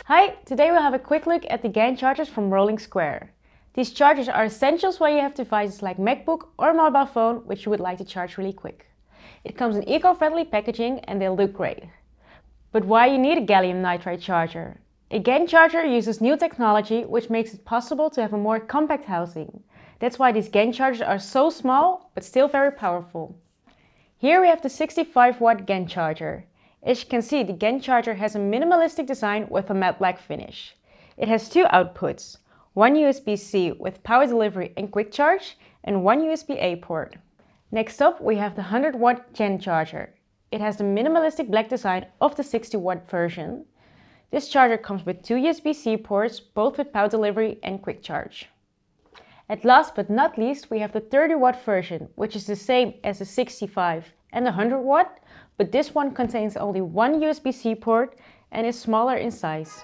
Hi, today we'll have a quick look at the GaN chargers from Rolling Square. These chargers are essentials when you have devices like MacBook or mobile phone which you would like to charge really quick. It comes in eco-friendly packaging and they look great. But why you need a gallium nitride charger? A GaN charger uses new technology which makes it possible to have a more compact housing. That's why these GaN chargers are so small but still very powerful. Here we have the 65-watt GaN charger. As you can see, the GaN charger has a minimalistic design with a matte black finish. It has two outputs, one USB-C with power delivery and quick charge, and one USB-A port. Next up we have the 100-watt GaN charger. It has the minimalistic black design of the 60-watt version. This charger comes with two USB-C ports, both with power delivery and quick charge. And last but not least, we have the 30-watt version, which is the same as the 65 and the 100-watt, but this one contains only one USB-C port and is smaller in size.